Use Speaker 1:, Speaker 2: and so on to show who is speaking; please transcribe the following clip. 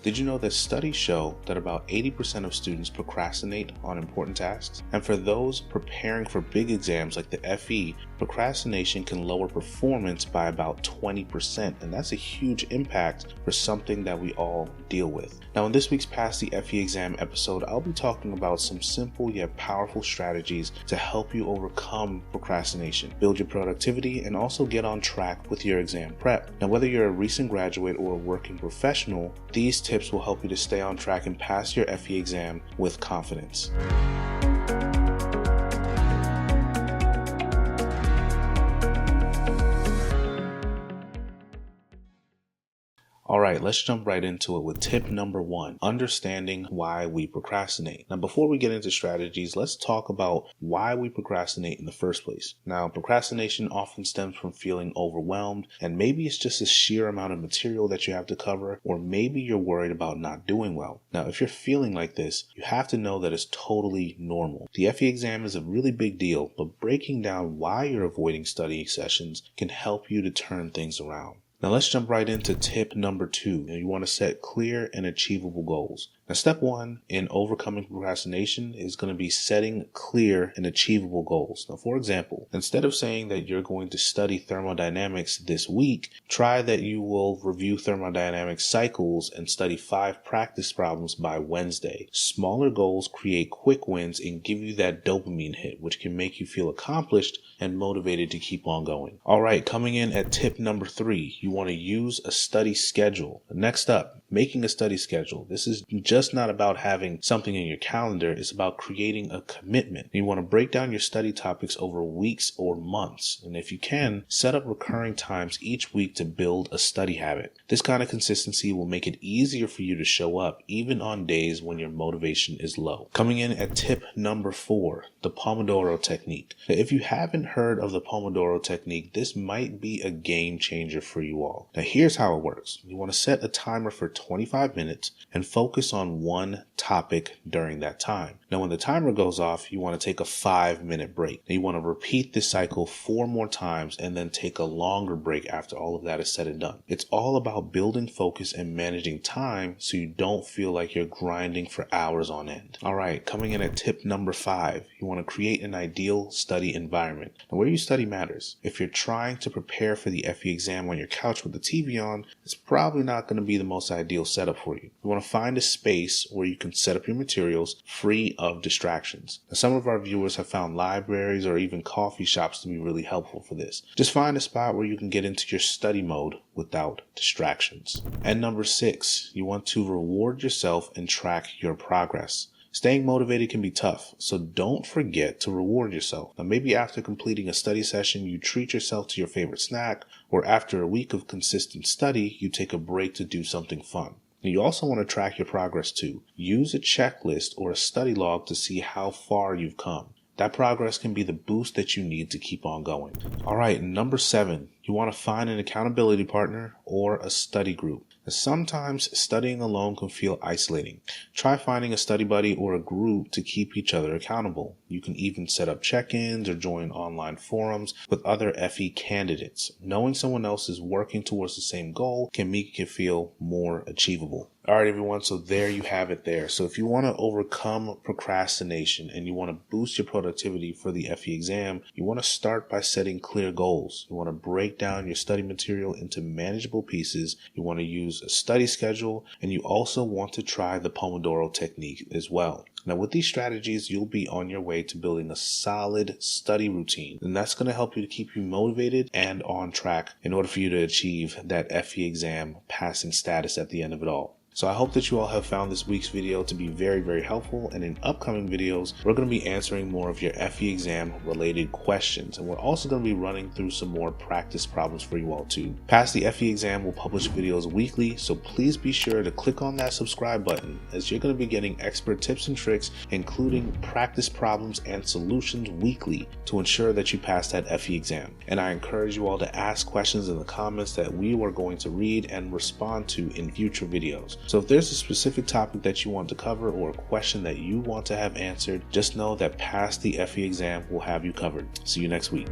Speaker 1: Did you know that studies show that about 80% of students procrastinate on important tasks? And for those preparing for big exams like the FE, procrastination can lower performance by about 20%, and that's a huge impact for something that we all deal with. Now, in this week's Pass the FE Exam episode, I'll be talking about some simple yet powerful strategies to help you overcome procrastination, build your productivity, and also get on track with your exam prep. Now, whether you're a recent graduate or a working professional, these tips will help you to stay on track and pass your FE exam with confidence. All right, let's jump right into it with tip number 1, understanding why we procrastinate. Now, before we get into strategies, let's talk about why we procrastinate in the first place. Now, procrastination often stems from feeling overwhelmed, and maybe it's just a sheer amount of material that you have to cover, or maybe you're worried about not doing well. Now, if you're feeling like this, you have to know that it's totally normal. The FE exam is a really big deal, but breaking down why you're avoiding study sessions can help you to turn things around. Now let's jump right into tip number 2. You want to set clear and achievable goals. Now step 1 in overcoming procrastination is going to be setting clear and achievable goals. Now for example, instead of saying that you're going to study thermodynamics this week, try that you will review thermodynamic cycles and study 5 practice problems by Wednesday. Smaller goals create quick wins and give you that dopamine hit, which can make you feel accomplished and motivated to keep on going. All right, coming in at tip number 3, you want to use a study schedule. Next up, making a study schedule. This is just not about having something in your calendar. It's about creating a commitment. You want to break down your study topics over weeks or months. And if you can, set up recurring times each week to build a study habit. This kind of consistency will make it easier for you to show up even on days when your motivation is low. Coming in at tip number 4, the Pomodoro technique. Now, if you haven't heard of the Pomodoro technique, this might be a game changer for you all. Now here's how it works. You want to set a timer for 25 minutes and focus on one topic during that time. Now when the timer goes off, you want to take a 5-minute break. Now you want to repeat this cycle 4 more times and then take a longer break after all of that is said and done. It's all about building focus and managing time so you don't feel like you're grinding for hours on end. All right, coming in at tip number 5, you want to create an ideal study environment. Now where you study matters. If you're trying to prepare for the FE exam on your couch with the TV on, it's probably not going to be the most ideal setup for you. You want to find a space where you can set up your materials free of distractions. Now, some of our viewers have found libraries or even coffee shops to be really helpful for this. Just find a spot where you can get into your study mode without distractions. And number 6, you want to reward yourself and track your progress. Staying motivated can be tough, so don't forget to reward yourself. Now, maybe after completing a study session, you treat yourself to your favorite snack, or after a week of consistent study, you take a break to do something fun. Now, you also want to track your progress too. Use a checklist or a study log to see how far you've come. That progress can be the boost that you need to keep on going. All right, number 7, you want to find an accountability partner or a study group. Sometimes studying alone can feel isolating. Try finding a study buddy or a group to keep each other accountable. You can even set up check-ins or join online forums with other FE candidates. Knowing someone else is working towards the same goal can make it feel more achievable. All right, everyone, so there you have it there. So if you want to overcome procrastination and you want to boost your productivity for the FE exam, you want to start by setting clear goals. You want to break down your study material into manageable pieces. You want to use a study schedule, and you also want to try the Pomodoro technique as well. Now, with these strategies, you'll be on your way to building a solid study routine, and that's going to help you to keep you motivated and on track in order for you to achieve that FE exam passing status at the end of it all. So I hope that you all have found this week's video to be very, very helpful, and in upcoming videos, we're going to be answering more of your FE exam related questions, and we're also going to be running through some more practice problems for you all too. Pass the FE exam will publish videos weekly, so please be sure to click on that subscribe button, as you're going to be getting expert tips and tricks, including practice problems and solutions weekly to ensure that you pass that FE exam. And I encourage you all to ask questions in the comments that we are going to read and respond to in future videos. So if there's a specific topic that you want to cover or a question that you want to have answered, just know that Pass the FE exam will have you covered. See you next week.